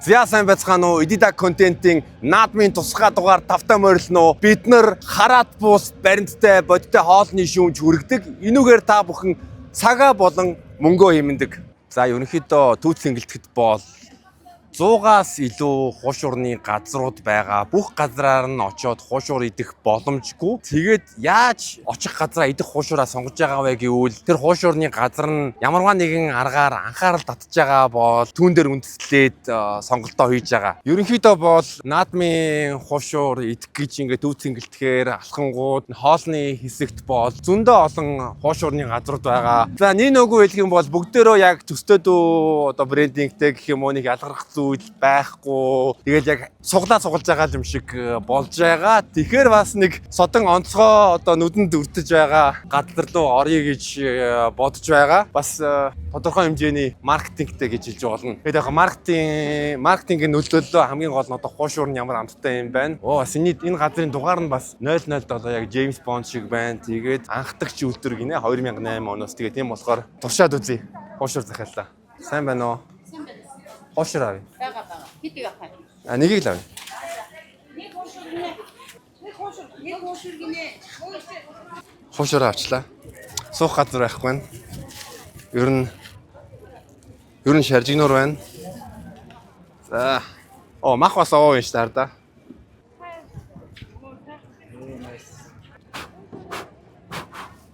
За сайн байцгаана уу? Эдида контентын наадмын тусгай дугаар тавтаа морилно. Бид нар хараат бус баримттай бодиттой хоолны шүүмж хүргэдэг. Энүүгээр та бүхэн цагаа болон мөнгөө хэмнэдэг. За ерөнхийдөө түүцэн гэлтгэд бол 100-аас илүү хуушурны газрууд байгаа. Бүх газраар нь очиод хуушур идэх боломжгүй. Тэгээд яаж очих газраа идэх хуушураа сонгож байгаа вэ гэвэл тэр хуушурны газар нь ямарваа нэгэн аргаар анхаарал татж байгаа бол түүн дээр үндэслээд сонголтоо хийж байгаа. Ерөнхийдөө бол наадмын хуушур идэх гэж ингээд түүцэн гэлтгэхээр алхангууд хоолны хэсэгт бол зөндөө олон хуушурны газрууд байгаа. За нэг нөгөө хэлэх юм бол бүгдээрөө яг төстөөдөө одоо брендингтэй гэх юм уу нэг ялгарх байхгүй. Тэгэл яг суглаа сугалж байгаа юм шиг болж байгаа. Тэгэхээр бас нэг содон онцгой одоо нүдэнд өртөж байгаа газар руу орё гэж бодож байгаа. Бас тодорхой хэмжээний маркетингтэй гэж хэлж болно. Тэгээд яг маркетингийн нөлөөллөө хамгийн гол нь одоо хуушур нь ямар амттай юм байна. Бас энэ газрын дугаар нь бас 007 яг Джеймс Бонд шиг байна. Тэгээд анхдагч үлдэр гинэ 2008 оноос. Тэгээд тийм болохоор туршаад үзье. Хуушур захиаллаа. Сайн байна уу? Хуушур авъя. Бага. Хитийг авах. Нэгийг л авъя. Нэг хуушур гинэ. Нэг хуушур гинэ. Хуушур авчлаа. Суух газар байхгүй байна. Ер нь шаржигнуур байна. За. Мах бас овоо юм шүү дээ.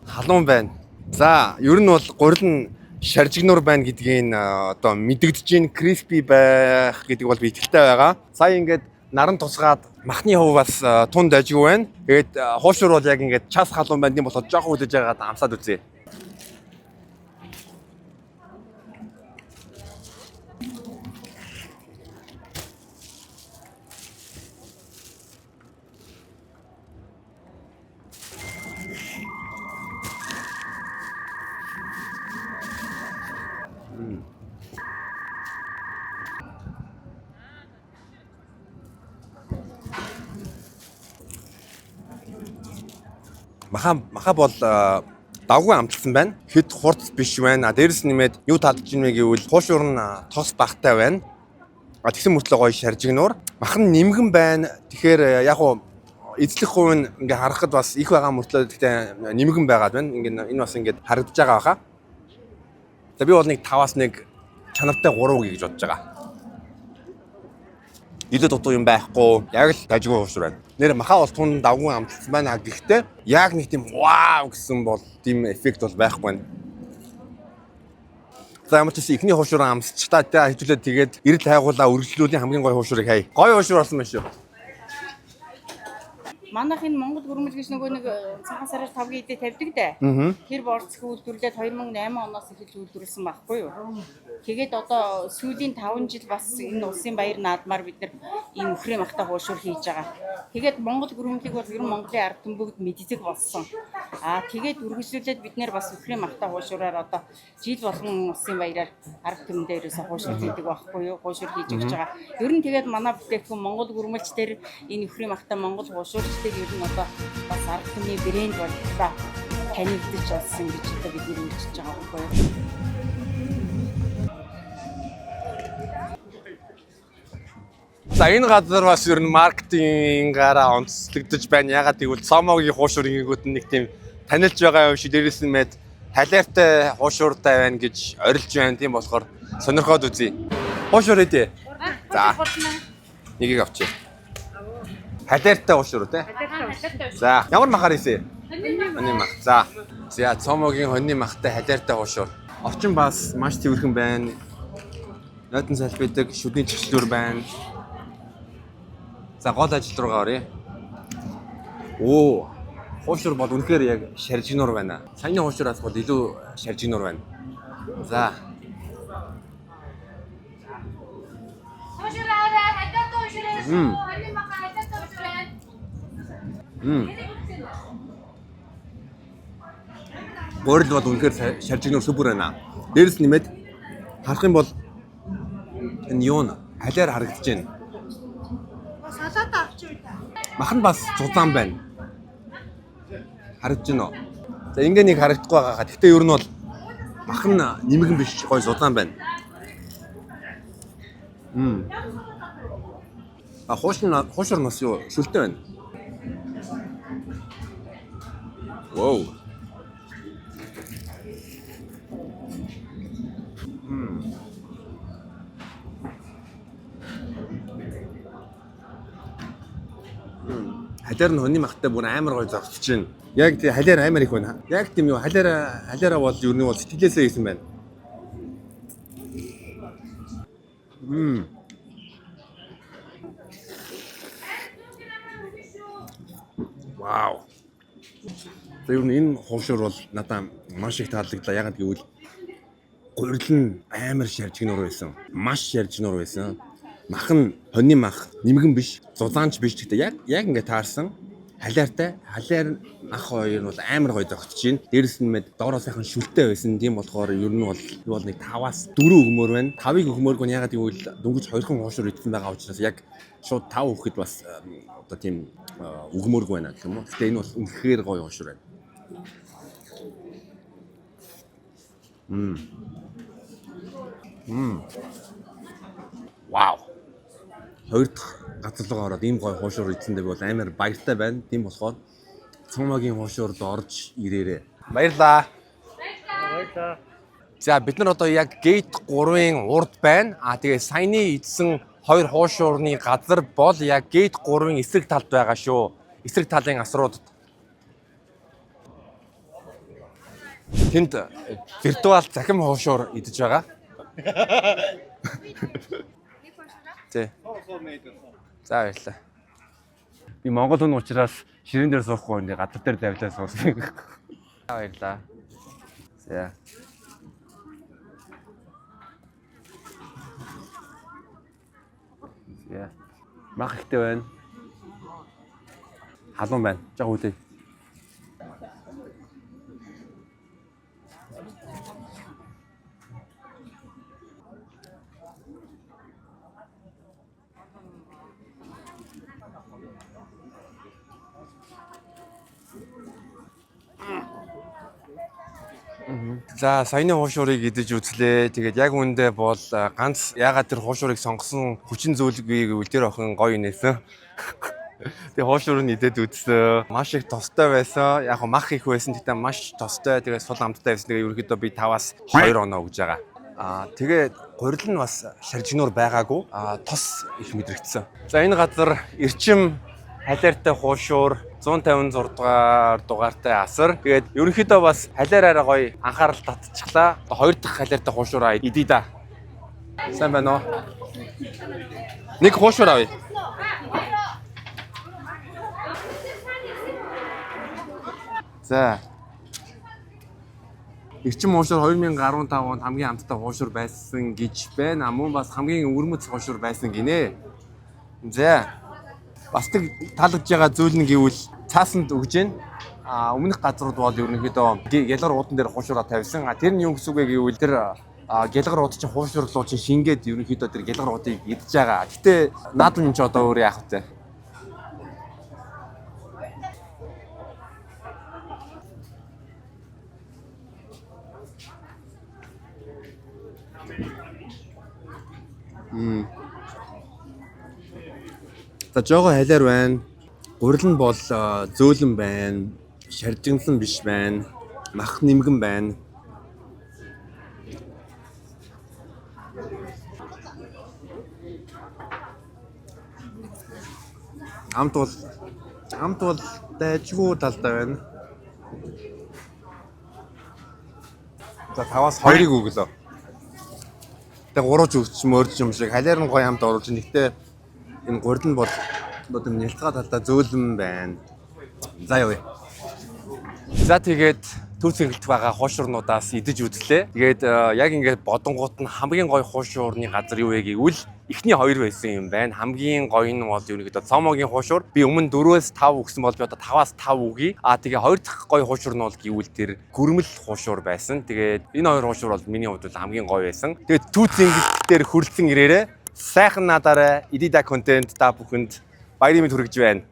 Халуун байна. За, ер нь бол гурил нь шаржигнуур байна гэдгийг одоо мэдэгдэж гин криспи байх гэдэг бол би итгэлтэй байгаа. Сая ингээд наран тусгаад махны хувь бас тунд ажиг байна. Тэгээд хуушур бол яг ингээд час халуун байна. Тийм болохоор жоох үлдэж байгаад амсаад үзье. Маха бол давгүй амталсан байна. Хэд хурц биш байна. Дээрэс нэмээд юу таалж ийн вэ гэвэл хуушур нь тос багтай байна. Тэгсэн мөртлөө гоё шаржигнуур. Мах нь нимгэн байна. Тэгэхээр яг уу эзлэх хувь нь ингээ харахад бас их байгаа мөртлөө гэхдээ нимгэн байгаад байна. Энэ бас ингээд харагдаж байгаа баха. За би бол нэг 5-аас 1 чанартай 3 гэж бодож байгаа. Илүү дутуу юм байхгүй. Яг л дажгүй хуушур байна. Нэр маха бол тун давгүй амталсан байна. Гэхдээ яг нэг тийм вау гэсэн бол тийм эффект бол байхгүй байна. За ямар ч гэсэн ихний хуушураа амсчтаа тэ хажуулаад тэгээд эрэл хайгуулаа үргэлжлүүлэн хамгийн гоё хуушурыг хай. Гоё хуушур болсон байна шүү. Манайх энэ Монгол гөрмөл гэж нөгөө нэг цагаан сараар 5 идэ тавьдаг дээ. Тэр борцох үйлдвэрлээд 2008 оноос эхэлж үйлдвэрлэсэн байхгүй юу? Тэгээд одоо сүүлийн 5 жил бас энэ улсын баяр наадмаар бид нар ийм өхрийн махтай хуушур хийж байгаа. Тэгээд Монгол гөрмөлийг бол ер нь Монголын ард түмбэгт мэддэг болсон. Тэгээд үргэлжлүүлээд бид нар бас өхрийн махтай хуушураар одоо жил болгон улсын баяраар ард түмэндээ ерөөсө хуушур хийдэг байхгүй юу? Хуушур хийж өгч байгаа. Ер нь тэгээд манай бүтээгдэхүүн Монгол гөрмөлч дээр энэ өхрийн махтай Монгол хуушур ер нь одоо бас ард түмний брэнд боллоо танигдчих болсон гэж одоо бид нэр хэлж байгаа байхгүй юу. За энэ газар бас ер нь маркетингаараа онцлогдож байна. Ягаад гэвэл Цомогийн хуушур ингээгүүд нэг тийм танилж байгаа юм шиг дээрээс нь мэд талиартай хуушуртай байна гэж орилж байна. Тийм болохоор сонирхоод үзье. Хуушур идэ. За. Нэгийг авчи. Халиартай хуушур үү те? За, ямар махаар ийсэ? Хоньны мах. За. За, Цомогийн хоньны махтай халиартай хуушур. Орчин бас маш төвөрхөн байна. Нойтон салбидаг шүдний чигчлүүр байна. За, гол ажил руугаа оръё. Хуушур бол үнэхээр яг шаржигнуур байна. Саяны хуушураас бол илүү шаржигнуур байна. За. Хуушур аваа, халиартай хуушур ээ. Хоньны мах халиартай хуушур ээ. Гурил бол үнэхээр шаржигнуур супер байна. Дээрс нэмээд харах юм бол энэ юу н халиар харагдаж байна. Салат авчих үү? Мах нь бас зузаан байна. Харагдаж байна уу? За ингээ нэг харагдахгүй байгаа. Гэхдээ ер нь бол мах нь нэмгэн биш, гоё зузаан байна. Хоошор нас юу шүлтэй байна. Вау. Халиар нь хүний махтай бүр амар гоё зогсож байна. Яг тий халиар амар их байна. Яг тийм юу халиараа бол ер нь бол сэтгэлээсээ хийсэн байна. Вау. Тэр энэ хоошор бол надад маш их таалагдлаа. Ягаад гэвэл гурил нь амар шаржигнуур байсан. Маш шаржигнуур байсан. Мах нь хоньны мах, нэмгэн биш, зузаанч биш гэхдээ яг ингээд таарсан. Халиартай. Халиар мах хоёр нь бол амар гоё зогтож байна. Дээрэс нь мэд доороо сайхан шүлтэй байсан. Тийм болохоор ер нь бол нэг 5-аас 4 өгмөр байна. 5-ыг өгмөргүй нь ягаад гэвэл дөнгөж 2хан хоошор идсэн байгаа учраас яг шууд 5 өгөхэд бас одоо тийм өгмөргүй байна гэх юм уу. Гэтэ энэ бол үнэхээр гоё хоошор байна. Вау. Хоёр дахь газар руу ороод ийм гоё хоошор идсэндээ бол амар баяртай байна. Тийм болохоор Цомогийн хоошорд орж ирээрээ. Баярлаа. Баярлаа. За бид нар одоо яг гейт 3-ын урд байна. Тэгээ саяны идсэн хоёр хоошорны газар бол яг гейт 3-ын эсрэг талд байгаа шүү. Эсрэг талын асруудад. Тэнд виртуал захим хоошор идэж байгаа. Тэ. За баярлалаа. Би Монгол хүн учраас ширээн дээр суухгүй энэ газар дээр давлаа суусан. За баярлалаа. За. За. Мах ихтэй байна. Халуун байна. Жог үлээ. За саяны хоошорыг идэж үзлээ. Тэгээд яг үүндээ бол ганц ягаад тэр хоошорыг сонгосон хүчин зүйлгүй гэвэл тэр охин гоё нээсэн. Тэгээ хоошор нь идээд үзсэн. Маш их тостой байсан. Яг мах их байсан. Тэгтээ маш тостой. Тэгээд сул амттай байсан. Тэгээ ерөнхийдөө би 5-аас 2 оноо өгж байгаа. Тэгээд гурил нь бас шаржигнуур байгаагүй. Тос их мэдрэгдсэн. За энэ газар эрчим халиартай хоошор 156 дугаартай асар. Тэгээд ерөнхийдөө бас халиараараа гоё анхаарал татчихлаа. Хоёр дахь халиартай хоошороо идээ да. Сайн байна уу? Нэг хоошор авъя. За. Эрчим хоошор 2015 онд хамгийн амттай хоошор байсан гэж байна. Мөн бас хамгийн өвөрмөц хоошор байсан гинэ. За. Бас таалагдж байгаа зүйл нь гэвэл цаасанд өгж байна. Өмнөх газрууд бол ерөнхийдөө гялгар уудан дээр хоошороо тавьсан. Тэр нь юу гэсэн үг вэ гэвэл тэр гялгар ууд чинь хоошорлоо чинь шингээд ерөнхийдөө тэр гялгар уудыг идж байгаа. Гэтэ наад нь ч одоо өөр яах вэ? За жоо халиар байна. Гурил нь бол зөөлөн байна. Шаржигнсан биш байна. Мах нэмгэн байна. Амт бол дайжгүй талтай байна. За 5-аас 2-ыг өглөө. Тэгээ 3 өгч мөрж юм шиг халиар нь гоё хамт оруулж нэгтээ энэ гурил нь бол одоо нялцгаа талдаа зөөлөн байна. За явъя. За тэгээд түүцэнгэлт байгаа хоошорнуудаас идэж үзлээ. Тэгээд яг ингээд бодонгууд нь хамгийн гоё хоошорны газар юу вэ гэвэл эхний 2 байсан юм байна. Хамгийн гоё нь бол ерөнхийдөө Цомогийн хоошор. Би өмнө 4-өөс 5 өгсөн бол би одоо 5-аас 5 өгье. Тэгээ хоёр дахь гоё хоошор нь бол гэвэл тэр гүрмэл хоошор байсан. Тэгээд энэ хоёр хоошор бол миний хувьд хамгийн гоё байсан. Тэгээд түүцэнгэлт дээр хүрэлцэн ирээрээ сайхан надаараа Идида контент та бүхэнд баярын мэнд хүргэж байна.